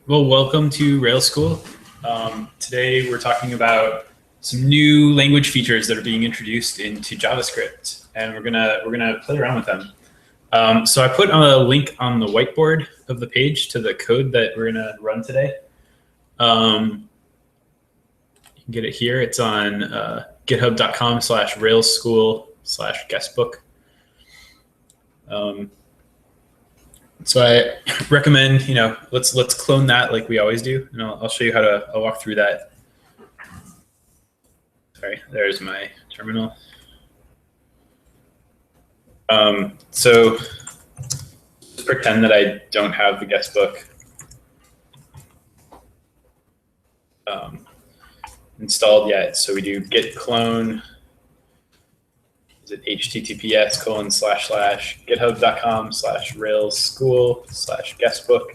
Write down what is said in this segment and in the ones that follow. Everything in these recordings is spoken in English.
Well, welcome to Rails School. Today we're talking about some new language features that are being introduced into JavaScript, and we're gonna play around with them. So I put a link on the whiteboard of the page to the code that we're gonna run today. You can get it here. It's on github.com/railsschool/guestbook. So I recommend, let's clone that like we always do, and I'll show you I'll walk through that. Sorry, there's my terminal. So just pretend that I don't have the guest book installed yet. So we do git clone. Is it https://github.com/railsschool/guestbook.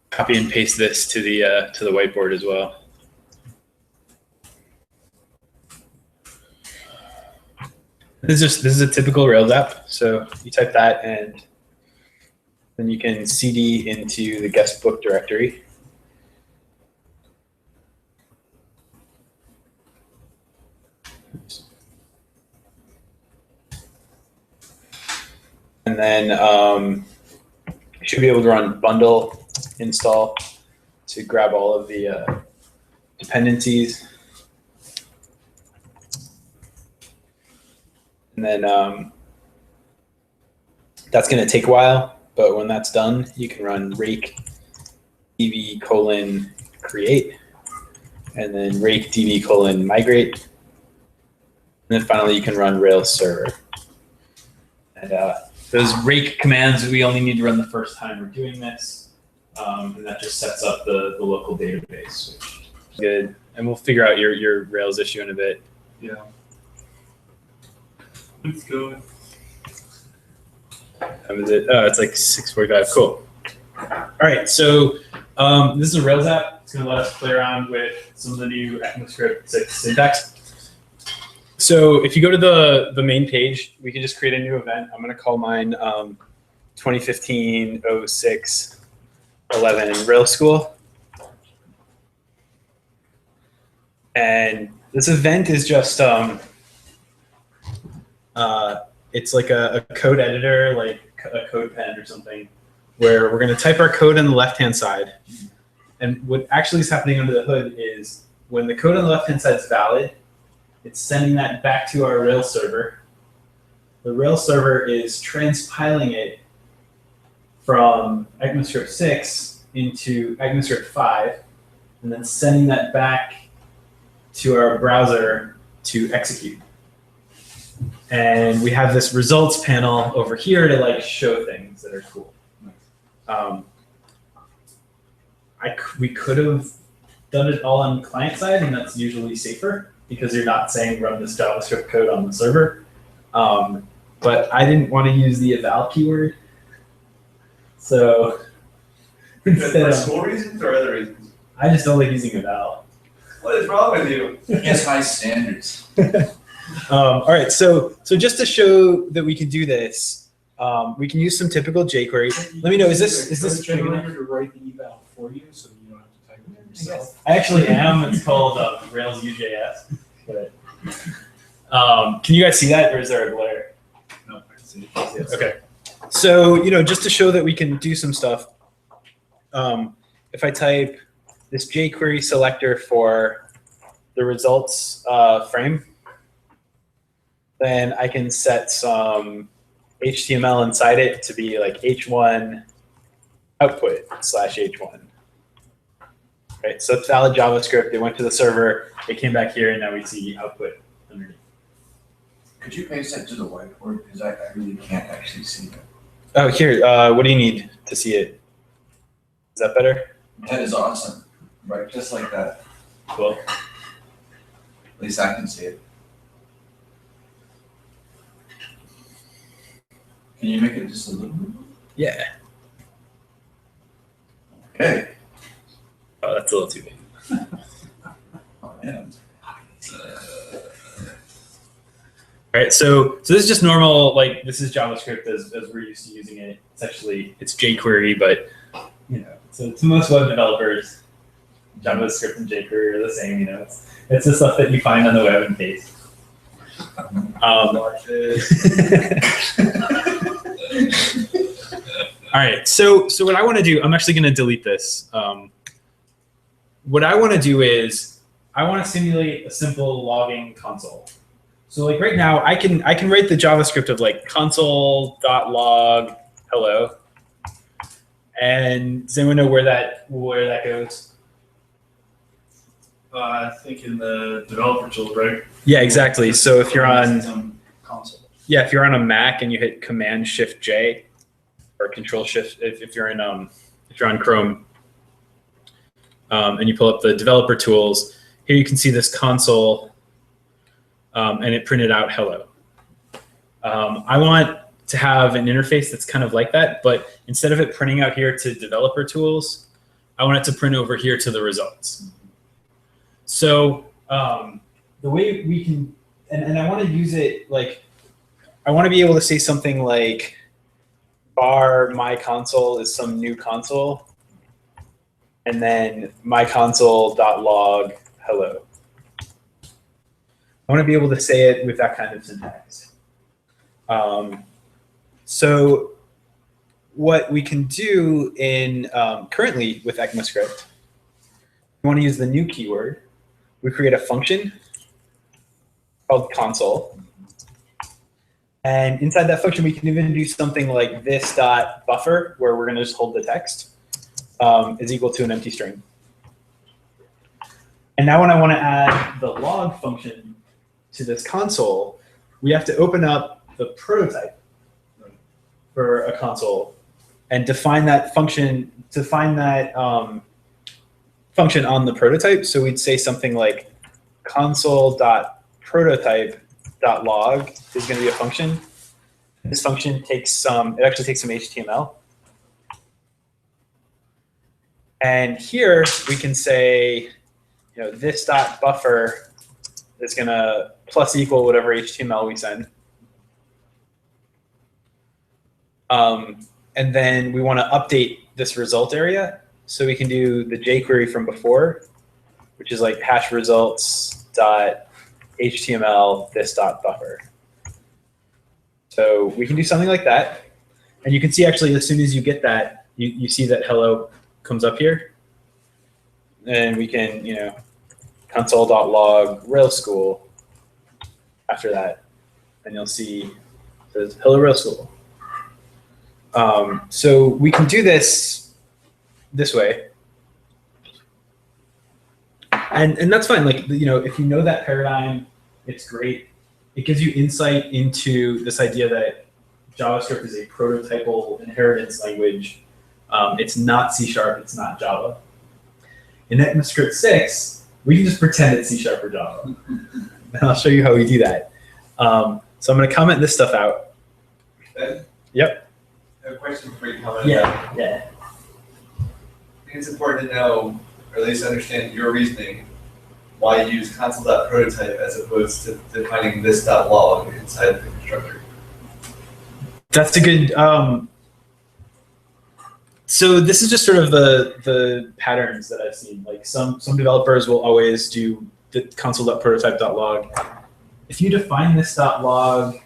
Copy and paste this to the whiteboard as well. This is a typical Rails app. So you type that, and then you can cd into the guest book directory. And then you should be able to run bundle install to grab all of the dependencies. And then that's going to take a while, but when that's done, you can run rake db:create, and then rake db:migrate. And then finally, you can run Rails server. And those rake commands, we only need to run the first time we're doing this. And that just sets up the local database, which is good. And we'll figure out your Rails issue in a bit. Yeah. Let's go. Is it? Oh, it's like 6:45. Cool. All right. So this is a Rails app. It's going to let us play around with some of the new ECMAScript syntax. So if you go to the main page, we can just create a new event. I'm going to call mine 2015-06-11 Rails School. And this event is just, it's like a code editor, like a code pen or something, where we're going to type our code on the left-hand side. And what actually is happening under the hood is when the code on the left-hand side is valid, it's sending that back to our Rails server. The Rails server is transpiling it from ECMAScript 6 into ECMAScript 5, and then sending that back to our browser to execute. And we have this results panel over here to like show things that are cool. We could have done it all on client side, and that's usually safer because you're not saying run this JavaScript code on the server. But I didn't want to use the eval keyword. So instead For school reasons or other reasons? I just don't like using eval. What is wrong with you? He has high standards. All right, so just to show that we can do this, we can use some typical jQuery. Let me know, is this big enough? To write the eval for you, so you don't have to type it in yourself. I actually am. It's called Rails UJS. But, can you guys see that, or is there a glare? No, I can see. Okay. So just to show that we can do some stuff, if I type this jQuery selector for the results frame, then I can set some HTML inside it to be like h1 output /h1. Right, so it's valid JavaScript. It went to the server. It came back here, and now we see output underneath. Could you paste that to the whiteboard? Because I really can't actually see that. Oh, here. What do you need to see it? Is that better? That is awesome. Right, just like that. Cool. At least I can see it. Can you make it just a little bit? Yeah. Okay. Oh, that's a little too big. Oh, man. All right, so this is just normal, like this is JavaScript as we're used to using it. It's jQuery, but so to most web developers, JavaScript and jQuery are the same. It's the stuff that you find on the web and paste. All right, so what I want to do, I'm actually going to delete this. What I want to do is I want to simulate a simple logging console. So like right now, I can write the JavaScript of like console.log hello. And does anyone know where that goes? I think in the developer tools, right? Yeah, exactly. So if you're on console. Yeah, if you're on a Mac and you hit Command Shift J or Control Shift, if you're on Chrome, and you pull up the developer tools, here you can see this console, and it printed out hello. I want to have an interface that's kind of like that, but instead of it printing out here to developer tools, I want it to print over here to the results. So the way we can, and I want to use it like, I want to be able to say something like var my console is some new console, and then my console.log hello. I want to be able to say it with that kind of syntax. So what we can do in currently with ECMAScript, we want to use the new keyword. We create a function called console. And inside that function, we can even do something like this.buffer, where we're going to just hold the text, is equal to an empty string. And now when I want to add the log function to this console, we have to open up the prototype for a console and define that function, function on the prototype. So we'd say something like console.prototype.log is going to be a function. This function takes some HTML. And here we can say, this.buffer is going to plus equal whatever HTML we send. And then we want to update this result area. So we can do the jQuery from before, which is like hash results.html this.buffer. So we can do something like that. And you can see actually as soon as you get that, you see that hello comes up here. And we can, console.log Rails school after that. And you'll see it says hello Rails school. So we can do this way. And that's fine. Like, if you know that paradigm, it's great. It gives you insight into this idea that JavaScript is a prototypal inheritance language. It's not C#, it's not Java. In ECMAScript 6, we can just pretend it's C# or Java. And I'll show you how we do that. So I'm going to comment this stuff out. Ben? Yep. I have a question before you comment. Yeah. I think it's important to know, or at least understand your reasoning, why you use console.prototype as opposed to defining this.log inside the constructor. That's a good. So this is just sort of the patterns that I've seen. Like some developers will always do the console.prototype.log. If you define this.log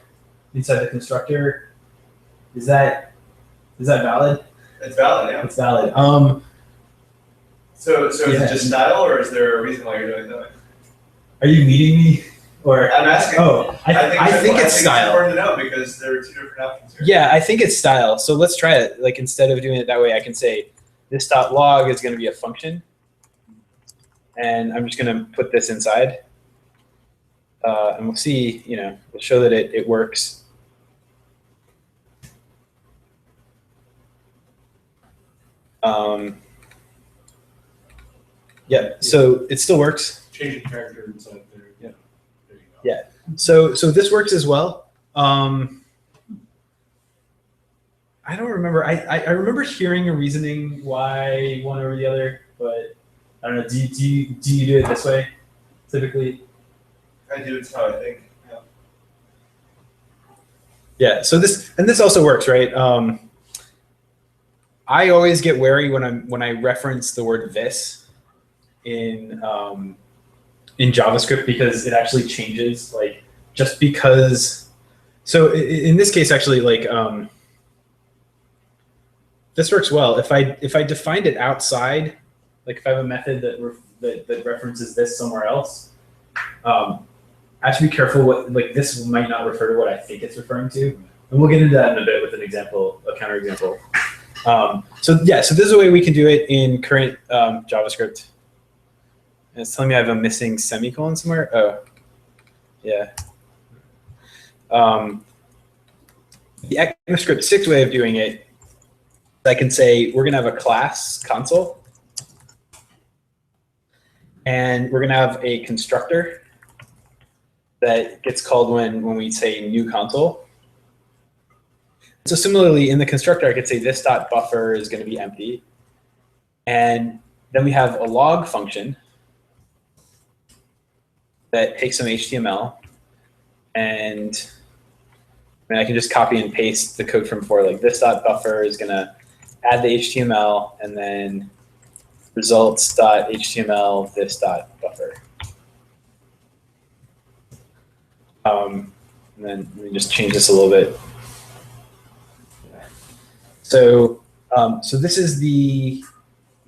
inside the constructor, is that valid? It's valid, yeah. It's valid. So is it just style, or is there a reason why you're doing that? Are you meeting me? Or I'm asking. Oh, I think it's style. It's important to know because there are two different options here. Yeah, I think it's style. So let's try it. Like instead of doing it that way, I can say this.log is going to be a function. And I'm just going to put this inside. And we'll see, we'll show that it works. Yeah, so it still works. Changing character inside there. Yeah. There you go. Yeah. So this works as well. I don't remember. I remember hearing a reasoning why one over the other, but I don't know. Do you do it this way typically? I do, it's how I think. Yeah. Yeah. So this also works, right? I always get wary when I reference the word this in JavaScript because it actually changes, like, just because. So in this case, actually, like, this works well. If I defined it outside, like if I have a method that references this somewhere else, I have to be careful what, like, this might not refer to what I think it's referring to, and we'll get into that in a bit with an example, a counterexample. So this is the way we can do it in current JavaScript. And it's telling me I have a missing semicolon somewhere. Oh, yeah. The ECMAScript 6 way of doing it, I can say we're going to have a class console, and we're going to have a constructor that gets called when we say new console. So similarly, in the constructor, I could say this dot buffer is going to be empty, and then we have a log function that takes some HTML, and I can just copy and paste the code from before. Like this dot buffer is going to add the HTML, and then results.html this dot buffer. And then let me just change this a little bit. So this is the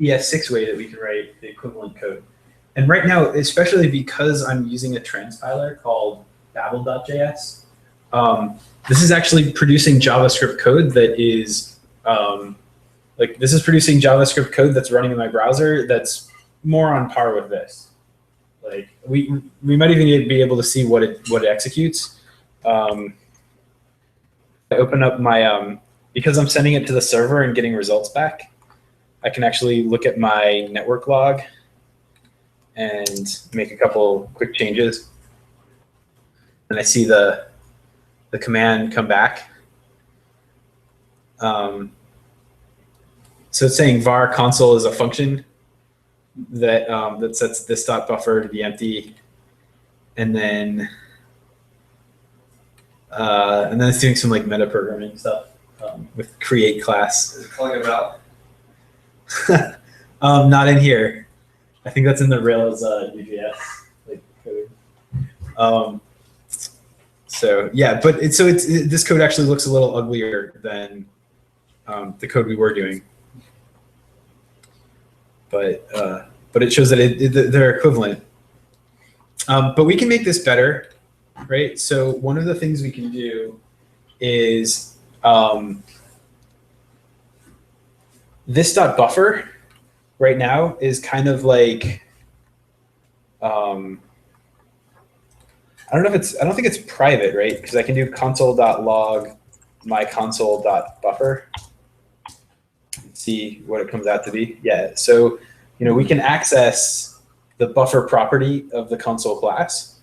ES6 way that we can write the equivalent code. And right now, especially because I'm using a transpiler called babel.js, this is actually producing JavaScript code that is, this is producing JavaScript code that's running in my browser that's more on par with this. Like we might even be able to see what it executes. I open up my, because I'm sending it to the server and getting results back, I can actually look at my network log and make a couple quick changes. And I see the command come back. So it's saying var console is a function that that sets this dot buffer to be empty, and then it's doing some like meta programming stuff with create class. Is it calling it out? Not in here. I think that's in the Rails UJS like code. So yeah, but this code actually looks a little uglier than the code we were doing. But it shows that they're equivalent. But we can make this better, right? So one of the things we can do is this dot buffer right now is kind of like I don't think it's private, right? Because I can do console.log my console.buffer. See what it comes out to be. Yeah, so we can access the buffer property of the console class,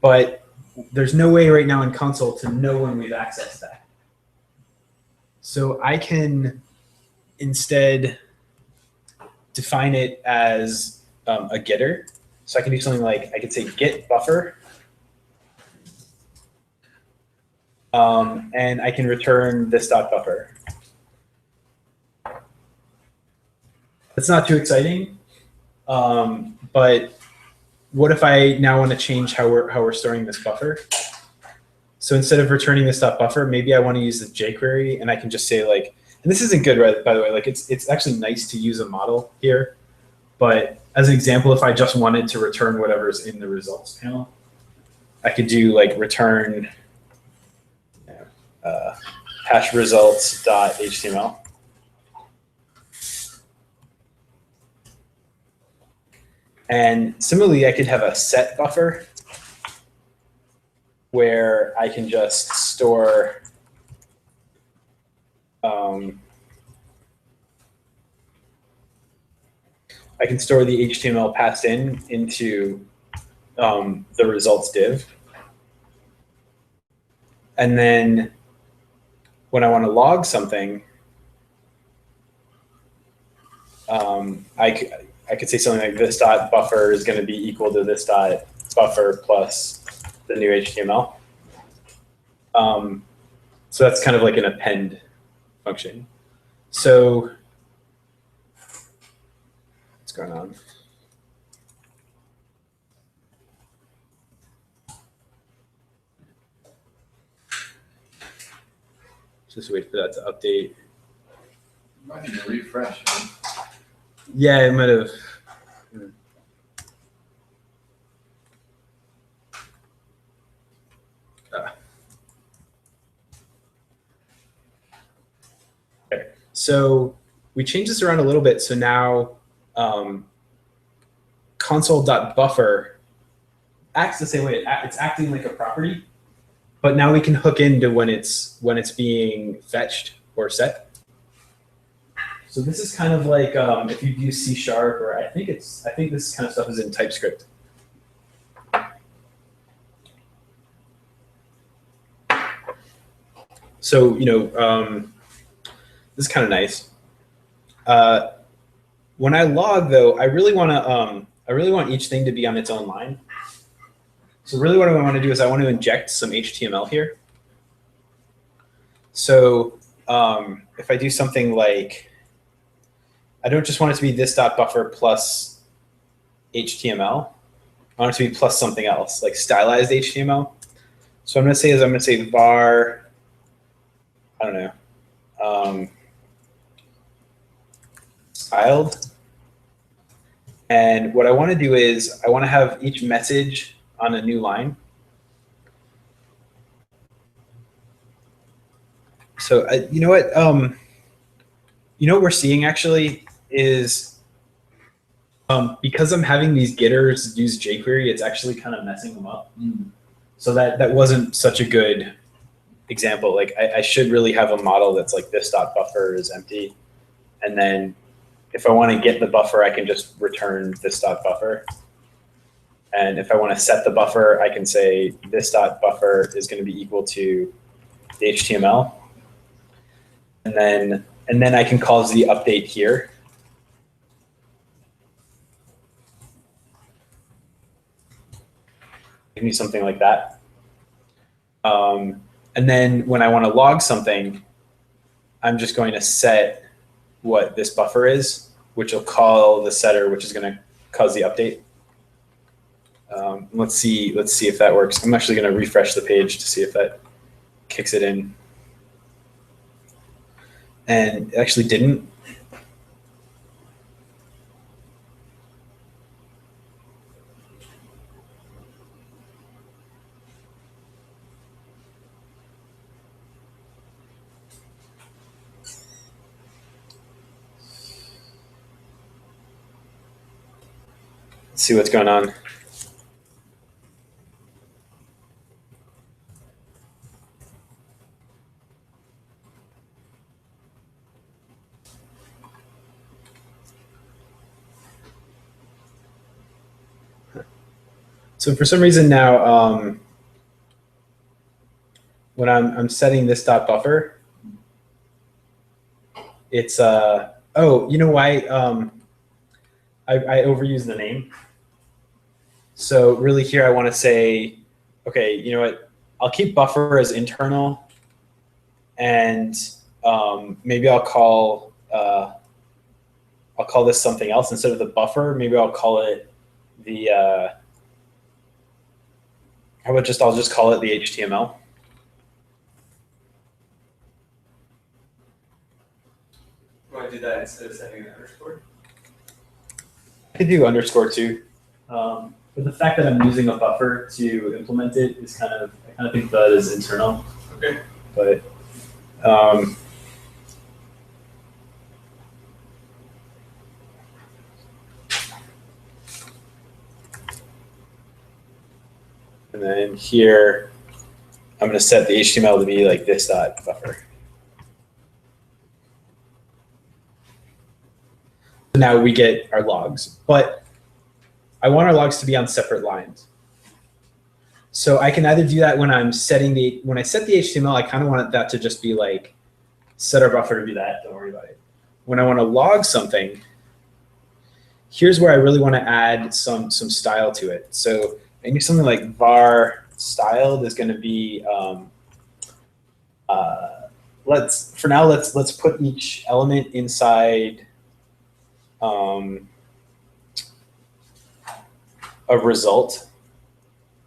but there's no way right now in console to know when we've accessed that. So I can instead define it as a getter. So I can do something like I could say get buffer. And I can return this dot buffer. It's not too exciting, but what if I now want to change how we're storing this buffer? So instead of returning this dot buffer, maybe I want to use the jQuery, and I can just say like, and this isn't good, right? By the way, like it's actually nice to use a model here, but as an example, if I just wanted to return whatever's in the results panel, I could do like return hash results.html. And similarly, I could have a set buffer where I can just store I can store the HTML passed into the results div. And then when I want to log something, I could say something like this dot buffer is going to be equal to this dot buffer plus the new HTML. So that's kind of like an append function. So what's going on? Just wait for that to update. Might need to refresh, man. Yeah, it might have. Okay. So we changed this around a little bit. So now console.buffer acts the same way. It's acting like a property, but now we can hook into when it's being fetched or set. So this is kind of like if you use C# or I think this kind of stuff is in TypeScript. So this is kind of nice. When I log though, I really want each thing to be on its own line. So really what I want to do is I want to inject some HTML here. So if I do something like, I don't just want it to be this.buffer plus HTML. I want it to be plus something else, like stylized HTML. So I'm going to say var, I don't know, styled. And what I want to do is I want to have each message on a new line. So you know what we're seeing actually is because I'm having these getters use jQuery, it's actually kind of messing them up. So that wasn't such a good example. Like I should really have a model that's like this.buffer is empty, and then if I want to get the buffer, I can just return this.buffer. And if I want to set the buffer, I can say this.buffer is going to be equal to the HTML. And then I can call the update here. Give me something like that. And then when I want to log something, I'm just going to set what this buffer is, which will call the setter, which is going to cause the update. Let's see if that works. I'm actually going to refresh the page to see if that kicks it in. And it actually didn't. Let's see what's going on. So for some reason now, when I'm setting this .buffer, it's oh, you know why I overuse the name. So really here I want to say, okay, you know what? I'll keep buffer as internal, and maybe I'll call this something else instead of the buffer. Maybe I'll call it the how about I'll just call it the HTML. Want to do that instead of setting an underscore? I could do underscore too. But the fact that I'm using a buffer to implement it is I kind of think that is internal. Okay. But and then here, I'm going to set the HTML to be like this.buffer. So now we get our logs, but I want our logs to be on separate lines. So I can either do that when I set the HTML, I kind of want that to just be like, set our buffer to be that, don't worry about it. When I want to log something, here's where I really want to add some style to it. So I need something like var styled is going to be let's put each element inside a result.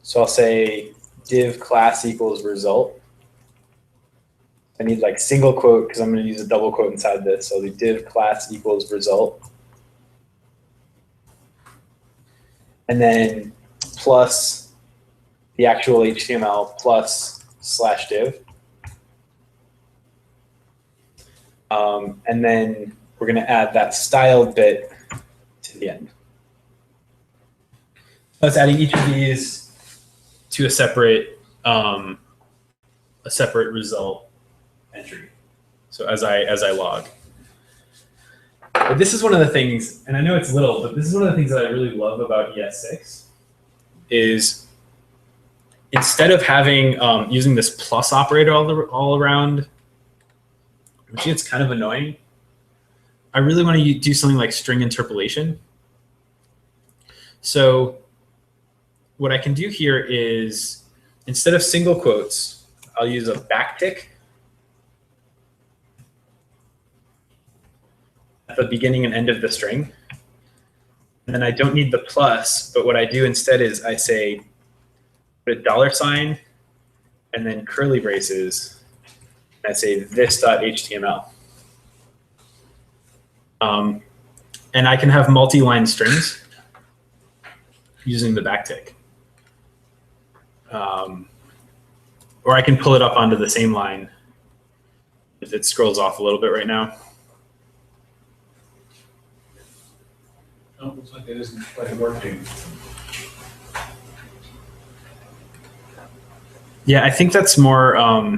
So I'll say div class equals result. I need like single quote because I'm going to use a double quote inside this. So the div class equals result. And then plus the actual HTML plus /div. And then we're going to add that styled bit to the end. That's adding each of these to a separate result entry. So as I log. But this is one of the things, and I know it's little, but this is one of the things that I really love about ES6 is instead of having using this plus operator all around, which gets kind of annoying, I really want to do something like string interpolation. So what I can do here is instead of single quotes, I'll use a backtick at the beginning and end of the string. And then I don't need the plus, but what I do instead is I say put a $, and then curly braces, and I say this.html. And I can have multi-line strings using the backtick. Or I can pull it up onto the same line if it scrolls off a little bit right now. Oh, looks like it isn't quite working. Yeah, I think that's more. I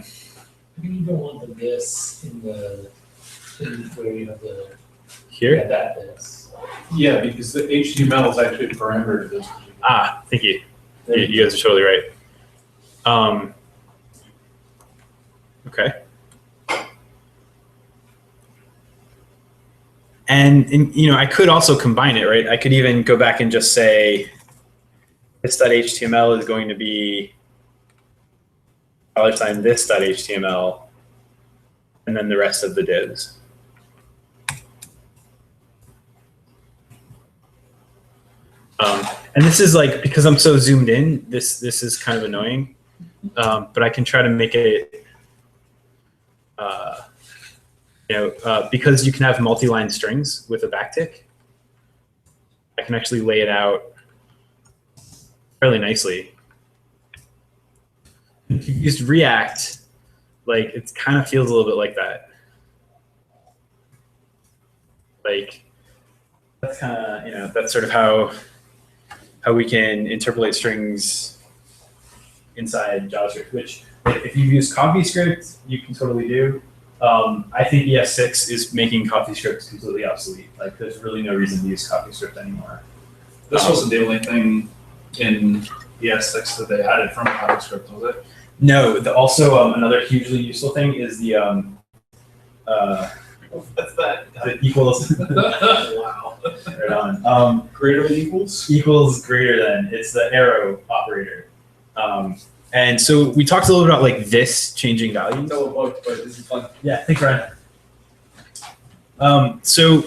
think you don't want the this in where you have the Here? yeah, that this. Yeah, because the HTML is actually a parameter to this. Ah, thank you. You guys are totally right. Okay. And you know, I could also combine it, right? I could even go back and just say this.html is going to be $this.html, and then the rest of the divs. And this is like, because I'm so zoomed in, this is kind of annoying, but I can try to make it, because you can have multi-line strings with a backtick, I can actually lay it out fairly nicely. If you used React, like it kind of feels a little bit like that. Like that's kind of, that's sort of how we can interpolate strings inside JavaScript, which if you use ComfyScript, you can totally do. I think ES6 is making ComfyScript completely obsolete. Like there's really no reason to use ComfyScript anymore. This wasn't the only thing in ES6 that they added from JavaScript, was it? No, also another hugely useful thing is the What's that? the equals. Wow. Right on. Greater than equals? Equals greater than. It's the arrow operator. And so we talked a little bit about like this changing values. No, but this is fun. Yeah, thanks, Ryan. So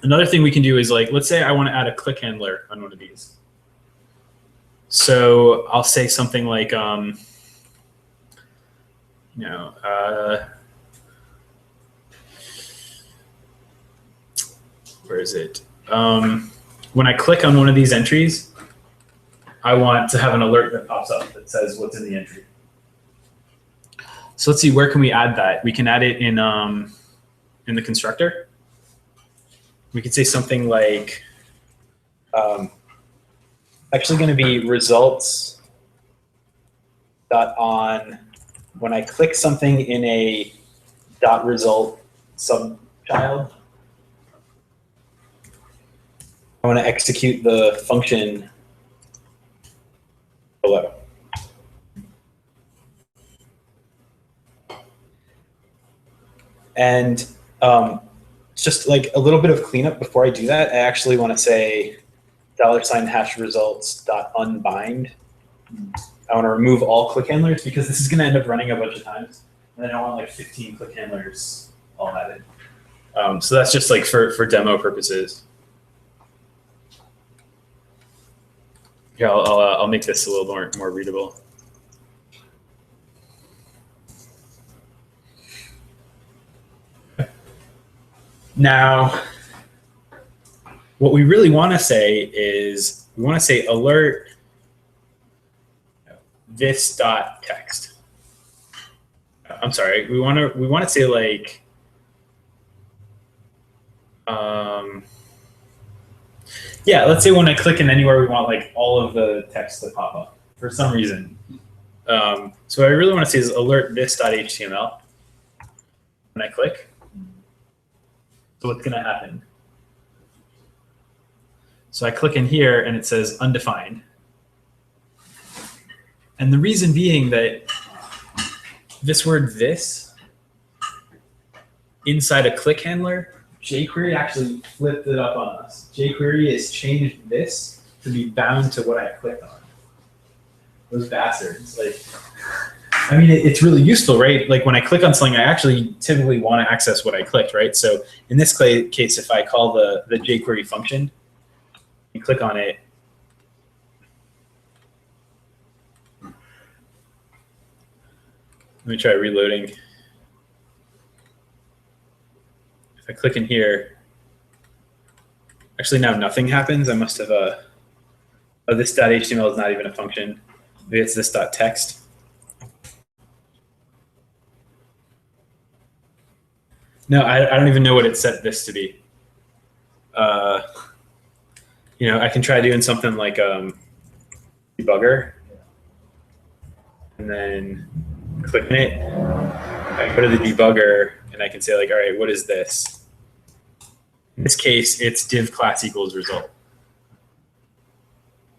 another thing we can do is like, let's say I want to add a click handler on one of these. So I'll say something like, where is it? When I click on one of these entries, I want to have an alert that pops up that says what's in the entry. So let's see, where can we add that? We can add it in the constructor. We could say something like, actually going to be results dot on. When I click something in a dot result subchild, I want to execute the function below. And just like a little bit of cleanup before I do that, I actually want to say $#results.unbind I want to remove all click handlers because this is going to end up running a bunch of times. And then I want like 15 click handlers all added. So that's just like for demo purposes. Here, I'll make this a little more readable. Now, what we really want to say is we want to say alert this dot text. I'm sorry. We want to say like yeah, let's say when I click in anywhere, we want like all of the text to pop up for some reason. So what I really want to say is alert this.html when I click. So what's going to happen? So I click in here and it says undefined. And the reason being that this word this inside a click handler, jQuery actually flipped it up on us. jQuery has changed this to be bound to what I clicked on. Those bastards. Like, I mean, it's really useful, right? Like when I click on something, I actually typically want to access what I clicked, right? So in this case, if I call the jQuery function and click on it, let me try reloading. If I click in here, actually now nothing happens. I must have oh, this .html is not even a function. Maybe it's this .text. No, I don't even know what it set this to be. You know, I can try doing something like debugger, and then click on it. I go to the debugger, and I can say like, all right, what is this? In this case, it's div class equals result.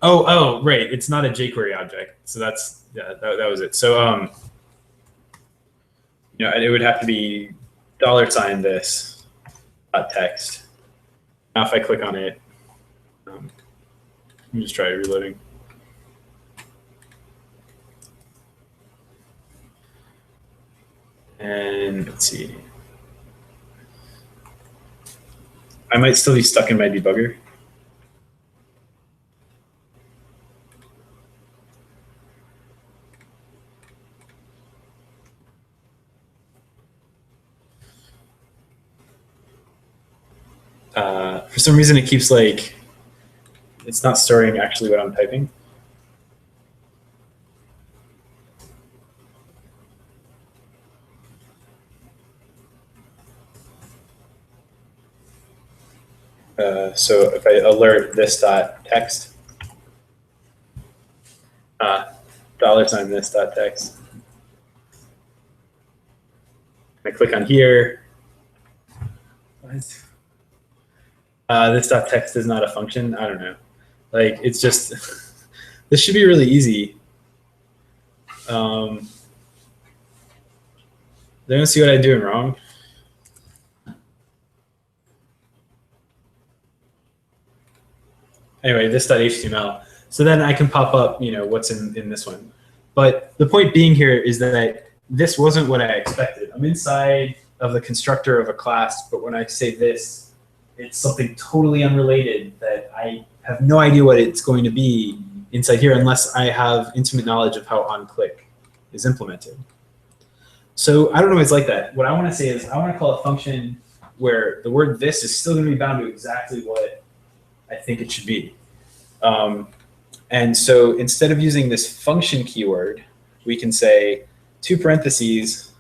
Oh, right. It's not a jQuery object. So that's, yeah, that was it. So, you know, it would have to be $this text. Now, if I click on it, let me just try reloading. And let's see. I might still be stuck in my debugger. For some reason, it keeps like, it's not storing actually what I'm typing. So if I alert this .text, $this.text, I click on here. This .text is not a function. I don't know. Like it's just this should be really easy. They don't see what I'm doing wrong. Anyway, this .html. So then I can pop up, you know, what's in this one. But the point being here is that this wasn't what I expected. I'm inside of the constructor of a class, but when I say this, it's something totally unrelated that I have no idea what it's going to be inside here unless I have intimate knowledge of how onClick is implemented. So I don't always like that. What I want to say is I want to call a function where the word this is still going to be bound to exactly what I think it should be. And so instead of using this function keyword, we can say 2 parentheses,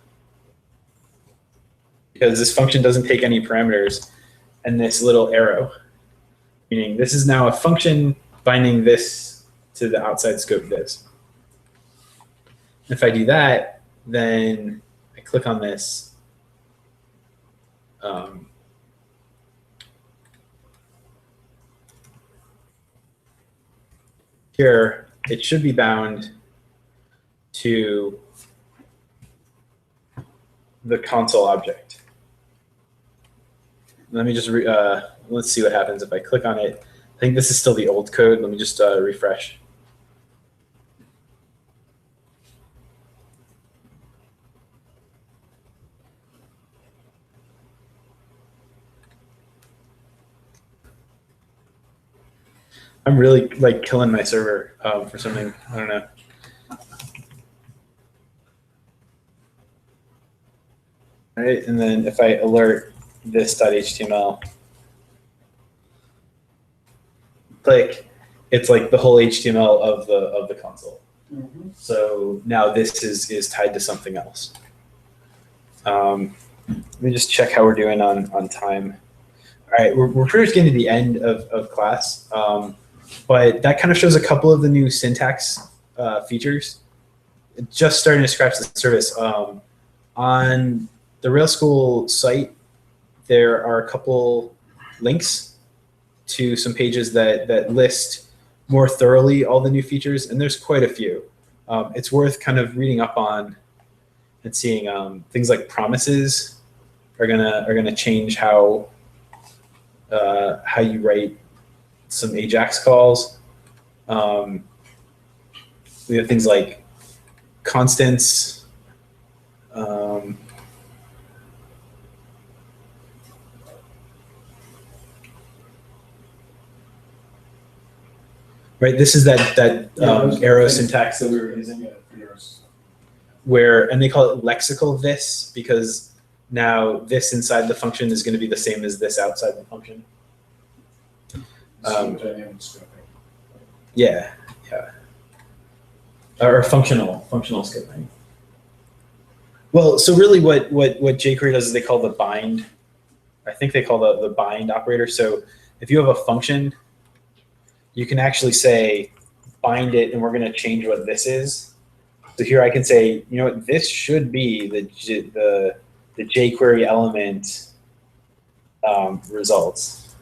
because this function doesn't take any parameters, and this little arrow, meaning this is now a function binding this to the outside scope this. If I do that, then I click on this. Here, it should be bound to the console object. Let me just, let's see what happens if I click on it. I think this is still the old code. Let me just refresh. I'm really like killing my server for something. I don't know. All right, and then if I alert this.html, click, it's like the whole HTML of the console. So now this is tied to something else. Let me just check how we're doing on time. All right, we're pretty much getting to the end of class, but that kind of shows a couple of the new syntax features. Just starting to scratch the surface. On the Rails School site, there are a couple links to some pages that list more thoroughly all the new features, and there's quite a few. It's worth kind of reading up on and seeing things like promises are gonna change how you write some Ajax calls. We have things like constants. Right, this is that arrow syntax that we were using, and they call it lexical this because now this inside the function is going to be the same as this outside the function. Yeah, or functional skipping. Well, so really what jQuery does is they call the bind. I think they call the bind operator. So if you have a function, you can actually say bind it, and we're going to change what this is. So here I can say, you know what, this should be the jQuery element results.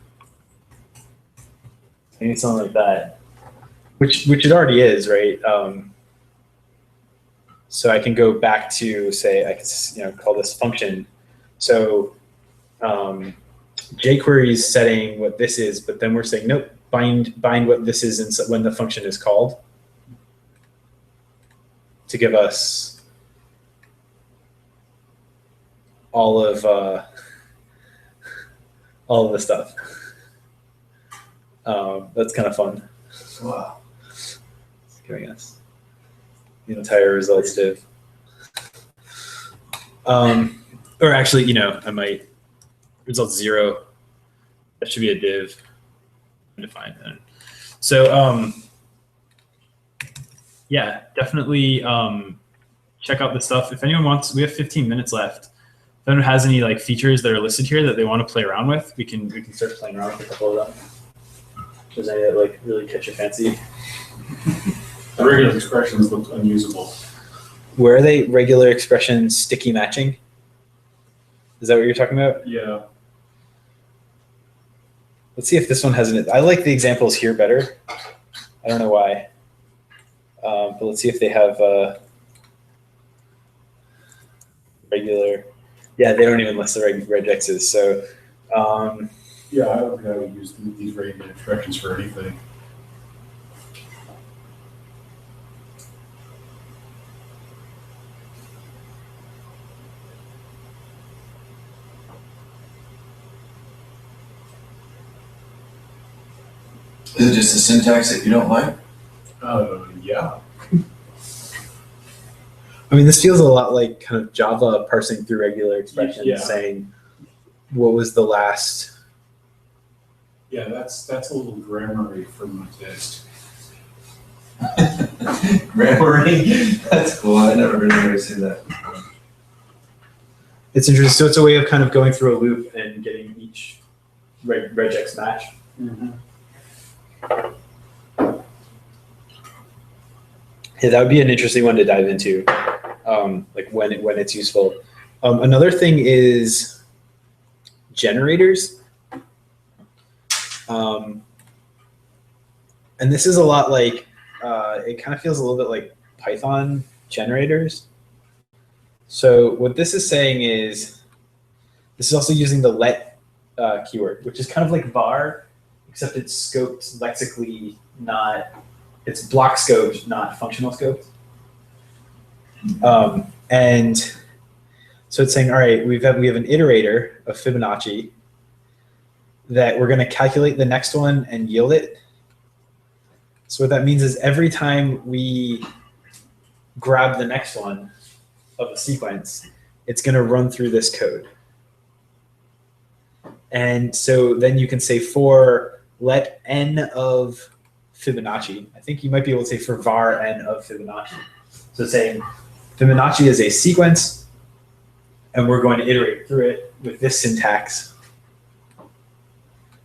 Maybe something like that, which it already is, right? So I can go back to say I can call this function. So jQuery is setting what this is, but then we're saying nope. Bind what this is when the function is called to give us all of the stuff. That's kind of fun. Wow. It's giving us the entire results div. Or actually, I might results 0. That should be a div. Define that. So yeah, definitely check out the stuff. If anyone wants, we have 15 minutes left. If anyone has any like features that are listed here that they want to play around with, we can start playing around with a couple of them. If there's any that like really catch your fancy. The regular expressions look unusable. Where are they? Regular expressions sticky matching? Is that what you're talking about? Yeah. Let's see if this one has an. I like the examples here better. I don't know why. But let's see if they have regular. Yeah, they don't even list the regexes. So. Yeah, I don't think I would use these regular expressions for anything. Is it just the syntax that you don't like? Yeah. I mean, this feels a lot like kind of Java parsing through regular expressions, Yeah. saying what was the last. Yeah, that's a little grammar-y for my taste. Grammar-y? That's cool. I never really heard you say that. It's interesting. So it's a way of kind of going through a loop and getting each regex match. Mm-hmm. Yeah, that would be an interesting one to dive into, like when it's useful. Another thing is generators. And this is a lot like, it kind of feels a little bit like Python generators. So what this is saying is, this is also using the let keyword, which is kind of like var, except it's scoped lexically, not, it's block scoped, not functional scoped. And so it's saying, all right, we have an iterator of Fibonacci that we're going to calculate the next one and yield it. So what that means is every time we grab the next one of a sequence, it's going to run through this code. And so then you can say for let n of Fibonacci, I think you might be able to say for var n of Fibonacci. So saying Fibonacci is a sequence, and we're going to iterate through it with this syntax.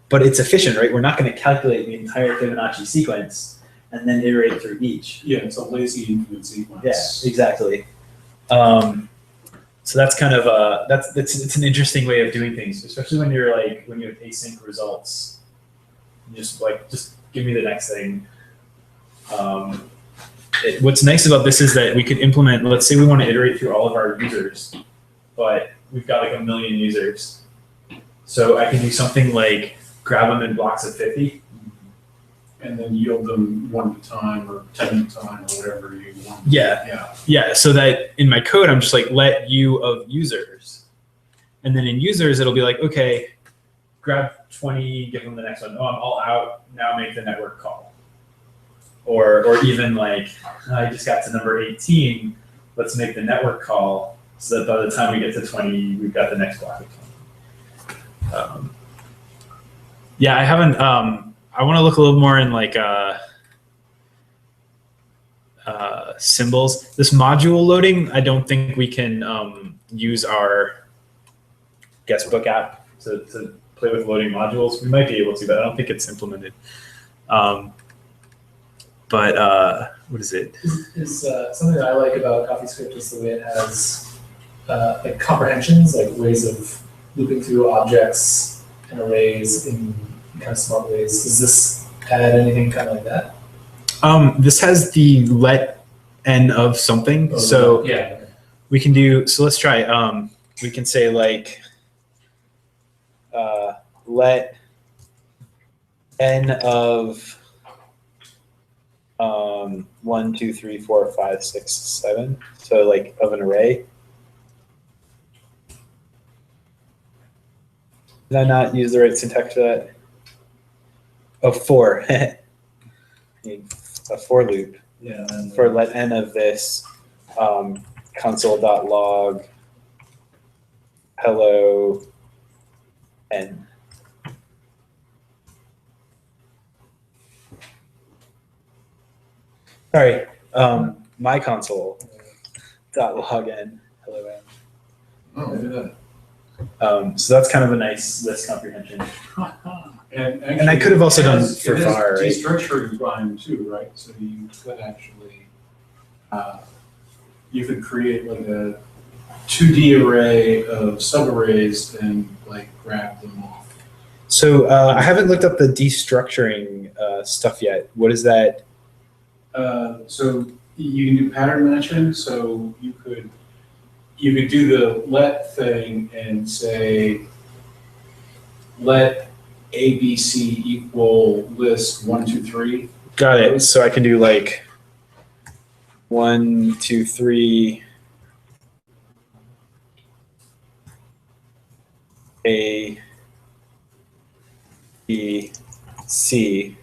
But it's efficient, right? We're not going to calculate the entire Fibonacci sequence and then iterate through each. Yeah, it's a lazy infinite sequence. Yeah, exactly. So that's kind of it's an interesting way of doing things, especially when you're like when you have async results. Just give me the next thing. What's nice about this is that we could implement. Let's say we want to iterate through all of our users, but we've got like 1 million users. So I can do something like grab them in blocks of 50. And then yield them 1 at a time or 10 at a time or whatever you want. Yeah. So that in my code, I'm just like, let u of users. And then in users, it'll be like, okay, grab 20, give them the next one. Oh, I'm all out. Now make the network call. Or even like, I just got to number 18. Let's make the network call so that by the time we get to 20, we've got the next block of 20. Yeah, I haven't. I want to look a little more in like symbols. This module loading, I don't think we can use our guestbook app to play with loading modules. We might be able to, but I don't think it's implemented. But what is it? Is something that I like about CoffeeScript is the way it has like comprehensions, like ways of looping through objects and arrays in kind of smart ways. Does this add anything kind of like that? This has the let n of something. So yeah, we can do, so let's try. We can say like let n of 1, 2, 3, 4, 5, 6, 7. So like of an array. Did I not use the right syntax for that? Oh, 4. I need a for loop. Yeah. And For let n of this console.log hello n. Sorry, my console.log n hello n. Oh, look at that. So that's kind of a nice list comprehension. And I could have also done for it has var, right? destructuring line too, right? So you could actually, you could create like a 2D array of subarrays and like grab them off. So I haven't looked up the destructuring stuff yet. What is that? So you can do pattern matching. So you could do the let thing and say let ABC equal list 1, 2, 3. Got it. So I can do like 1, 2, 3. A, B, C.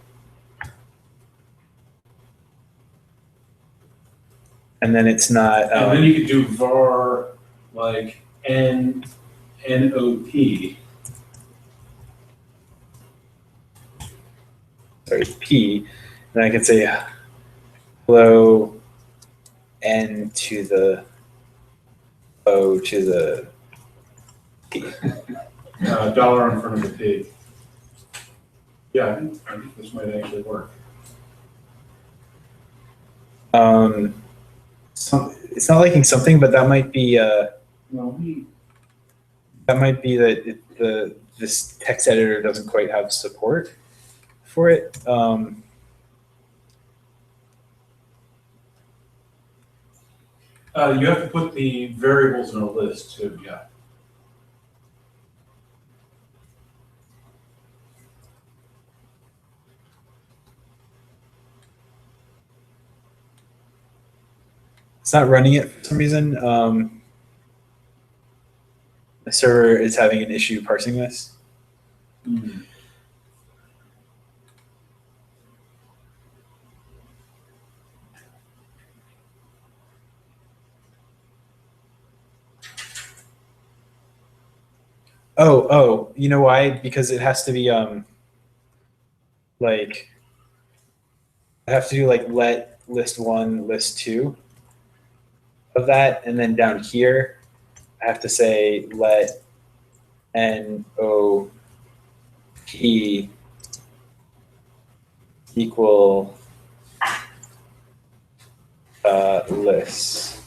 And then it's not. And then you could do var like NOP. Sorry, P. And I could say hello N to the O to the P. Dollar in front of the P. Yeah, I think this might actually work. It's not liking something, but that might be No, that this text editor doesn't quite have support for it. you have to put the variables in a list too, yeah. It's not running it for some reason. The server is having an issue parsing this. Oh, you know why? Because it has to be like I have to do like let list 1, list 2 of that, and then down here I have to say let NOP equal lists.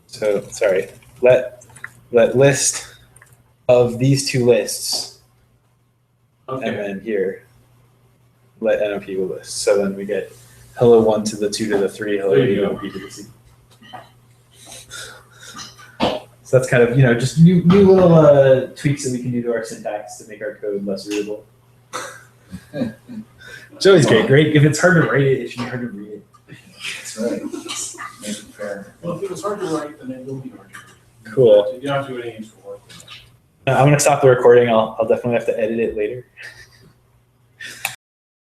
So sorry, let list of these two lists, and Okay, then here let NOP equal list. So then we get hello 1 to the 2 to the 3, hello There you go. NOP to the C. So that's kind of, just new little tweaks that we can do to our syntax to make our code less readable. It's always great. If it's hard to write it, it should be hard to read it. That's right. Make it fair. well, if it was hard to write, then it will be hard to read. Cool. You don't have to do any extra work. I'm gonna stop the recording. I'll definitely have to edit it later.